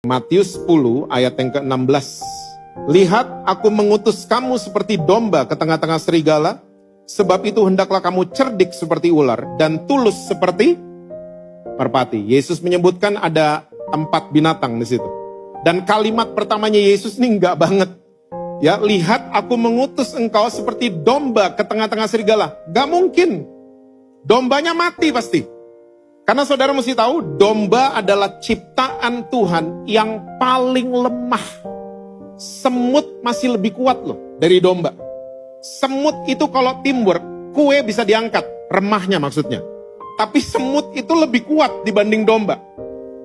Matius 10 ayat yang ke-16. Lihat, aku mengutus kamu seperti domba ke tengah-tengah serigala, sebab itu hendaklah kamu cerdik seperti ular dan tulus seperti merpati. Yesus menyebutkan ada 4 binatang di situ. Dan kalimat pertamanya Yesus ini enggak banget. Ya, lihat aku mengutus engkau seperti domba ke tengah-tengah serigala. Gak mungkin. Dombanya mati pasti. Karena saudara mesti tahu, domba adalah ciptaan Tuhan yang paling lemah. Semut masih lebih kuat loh dari domba. Semut itu kalau teamwork, kue bisa diangkat, remahnya maksudnya. Tapi semut itu lebih kuat dibanding domba.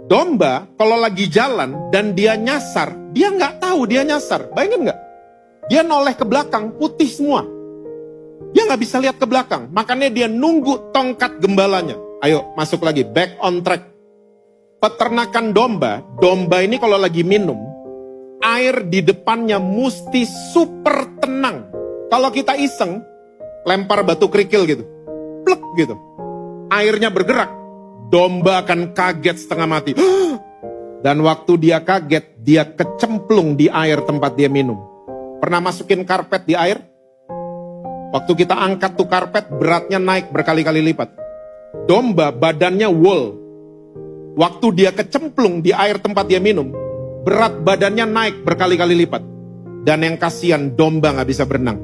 Domba kalau lagi jalan dan dia nyasar, dia nggak tahu dia nyasar. Bayangin nggak? Dia noleh ke belakang, putih semua. Dia nggak bisa lihat ke belakang, makanya dia nunggu tongkat gembalanya. Ayo masuk lagi, back on track. Peternakan domba, domba ini kalau lagi minum, air di depannya mesti super tenang. Kalau kita iseng, lempar batu kerikil gitu, plek gitu. Airnya bergerak, domba akan kaget setengah mati. Dan waktu dia kaget, dia kecemplung di air tempat dia minum. Pernah masukin karpet di air? Waktu kita angkat tuh karpet, beratnya naik berkali-kali lipat. Domba badannya wool. Waktu dia kecemplung di air tempat dia minum, berat badannya naik berkali-kali lipat. Dan yang kasihan, domba gak bisa berenang.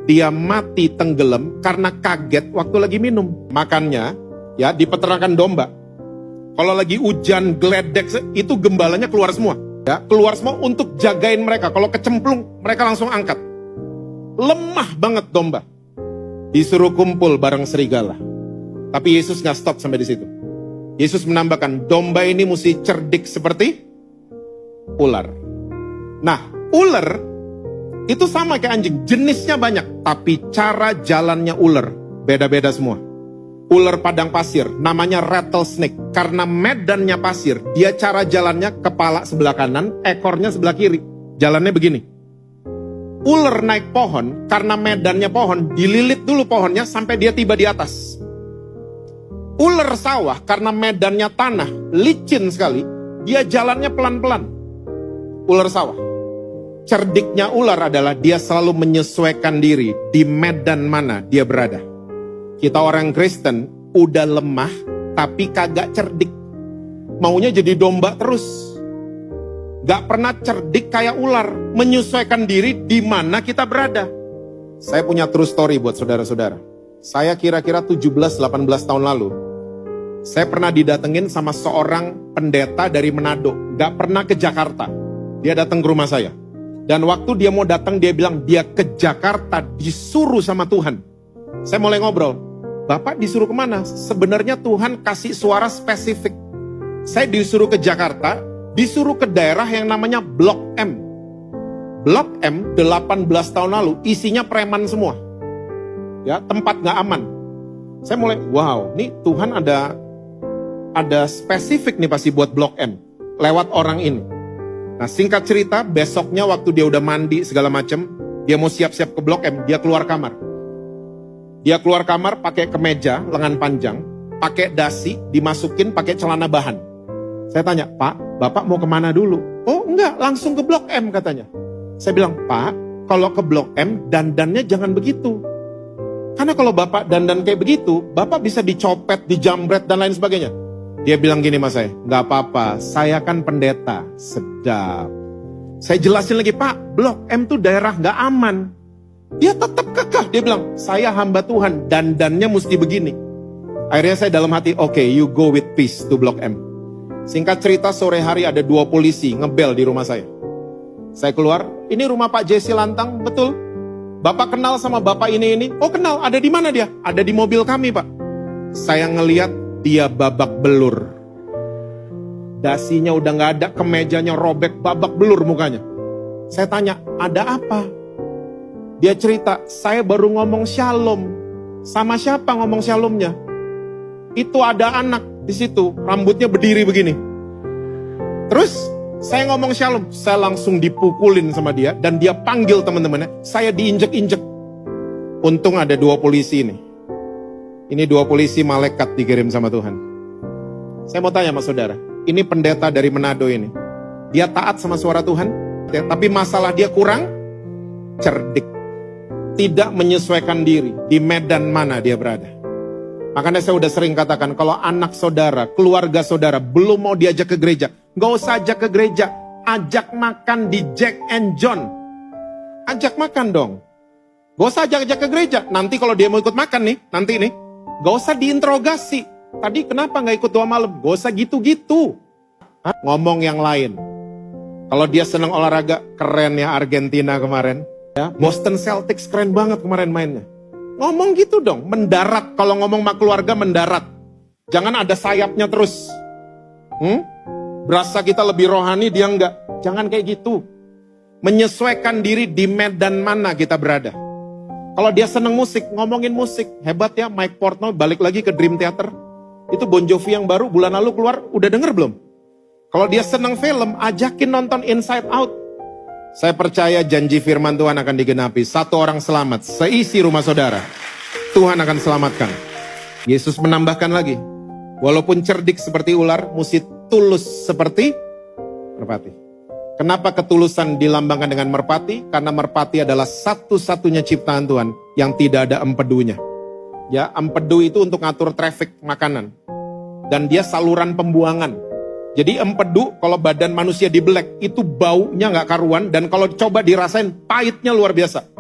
Dia mati tenggelam karena kaget waktu lagi minum. Makanya, ya di peternakan domba, kalau lagi hujan geledek, itu gembalanya keluar semua. Ya, keluar semua untuk jagain mereka. Kalau kecemplung, mereka langsung angkat. Lemah banget domba. Disuruh kumpul bareng serigala. Tapi Yesus gak stop sampai di situ. Yesus menambahkan, domba ini mesti cerdik seperti ular. Nah, ular itu sama kayak anjing, jenisnya banyak, tapi cara jalannya ular beda-beda semua. Ular padang pasir, namanya rattlesnake, karena medannya pasir, dia cara jalannya kepala sebelah kanan, ekornya sebelah kiri, jalannya begini. Ular naik pohon, karena medannya pohon, dililit dulu pohonnya sampai dia tiba di atas. Ular sawah, karena medannya tanah, licin sekali, dia jalannya pelan-pelan. Ular sawah. Cerdiknya ular adalah dia selalu menyesuaikan diri di medan mana dia berada. Kita orang Kristen udah lemah tapi kagak cerdik. Maunya jadi domba terus. Gak pernah cerdik kayak ular, menyesuaikan diri di mana kita berada. Saya punya true story buat saudara-saudara. Saya kira-kira 17-18 tahun lalu, saya pernah didatengin sama seorang pendeta dari Manado. Gak pernah ke Jakarta. Dia datang ke rumah saya. Dan waktu dia mau datang, dia bilang dia ke Jakarta disuruh sama Tuhan. Saya mulai ngobrol. Bapak disuruh kemana? Sebenarnya Tuhan kasih suara spesifik. Saya disuruh ke Jakarta, disuruh ke daerah yang namanya Blok M. Blok M 18 tahun lalu isinya preman semua. Ya, tempat gak aman. Saya mulai, wow, nih Tuhan ada spesifik nih pasti buat Blok M. Lewat orang ini. Nah singkat cerita, besoknya waktu dia udah mandi segala macem, dia mau siap-siap ke Blok M, dia keluar kamar. Dia keluar kamar pakai kemeja, lengan panjang, pakai dasi, dimasukin pakai celana bahan. Saya tanya, Pak, Bapak mau kemana dulu? Oh enggak, langsung ke Blok M katanya. Saya bilang, Pak, kalau ke Blok M, dandannya jangan begitu. Karena kalau Bapak dandan kayak begitu, Bapak bisa dicopet, dijambret, dan lain sebagainya. Dia bilang gini sama saya, gak apa-apa, saya kan pendeta. Sedap. Saya jelasin lagi, Pak, Blok M tuh daerah gak aman. Dia tetap kekeh, dia bilang, saya hamba Tuhan, dandannya mesti begini. Akhirnya saya dalam hati, okay, you go with peace to Blok M. Singkat cerita, sore hari ada 2 polisi ngebel di rumah saya. Saya keluar, ini rumah Pak Jesse Lantang, betul. Bapak kenal sama bapak ini. Oh kenal, ada di mana dia? Ada di mobil kami, Pak. Saya ngeliat dia babak belur. Dasinya udah gak ada, kemejanya robek, babak belur mukanya. Saya tanya, ada apa? Dia cerita, saya baru ngomong shalom. Sama siapa ngomong shalomnya? Itu ada anak di situ, rambutnya berdiri begini. Terus saya ngomong shalom, saya langsung dipukulin sama dia, dan dia panggil teman-temannya, saya diinjek-injek. Untung ada 2 polisi ini. Ini 2 polisi malaikat dikirim sama Tuhan. Saya mau tanya sama saudara, ini pendeta dari Manado ini. Dia taat sama suara Tuhan, tapi masalah dia kurang cerdik. Tidak menyesuaikan diri di medan mana dia berada. Makanya saya udah sering katakan, kalau anak saudara, keluarga saudara belum mau diajak ke gereja, gak usah ajak ke gereja, ajak makan di Jack and John. Ajak makan dong. Gak usah ajak-ajak ke gereja. Nanti kalau dia mau ikut makan nih, nanti nih, gak usah diinterogasi. Tadi kenapa gak ikut doa malam? Gak usah gitu-gitu. Ngomong yang lain. Kalau dia senang olahraga, keren ya Argentina kemarin. Ya, Boston Celtics keren banget kemarin mainnya. Ngomong gitu dong, mendarat. Kalau ngomong sama keluarga mendarat. Jangan ada sayapnya terus. Berasa kita lebih rohani, dia enggak. Jangan kayak gitu. Menyesuaikan diri di medan mana kita berada. Kalau dia seneng musik, ngomongin musik. Hebat ya, Mike Portnoy balik lagi ke Dream Theater. Itu Bon Jovi yang baru bulan lalu keluar, udah denger belum? Kalau dia seneng film, ajakin nonton Inside Out. Saya percaya janji firman Tuhan akan digenapi. 1 orang selamat, seisi rumah saudara. Tuhan akan selamatkan. Yesus menambahkan lagi. Walaupun cerdik seperti ular, mesti tulus seperti merpati. Kenapa ketulusan dilambangkan dengan merpati? Karena merpati adalah satu-satunya ciptaan Tuhan yang tidak ada empedunya. Ya, empedu itu untuk ngatur traffic makanan. Dan dia saluran pembuangan. Jadi empedu kalau badan manusia dibelek itu baunya gak karuan, dan kalau coba dirasain pahitnya luar biasa.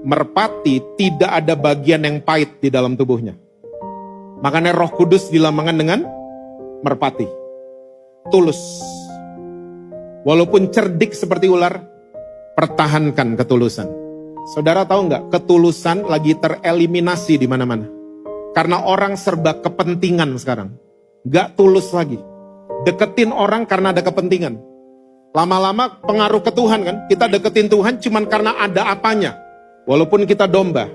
Merpati tidak ada bagian yang pahit di dalam tubuhnya. Makanya Roh Kudus dilambangkan dengan merpati. Tulus. Walaupun cerdik seperti ular, pertahankan ketulusan. Saudara tahu nggak, ketulusan lagi tereliminasi di mana-mana. Karena orang serba kepentingan sekarang. Gak tulus lagi. Deketin orang karena ada kepentingan. Lama-lama pengaruh ke Tuhan kan. Kita deketin Tuhan cuman karena ada apanya. Walaupun kita domba,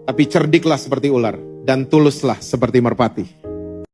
tapi cerdiklah seperti ular dan tuluslah seperti merpati.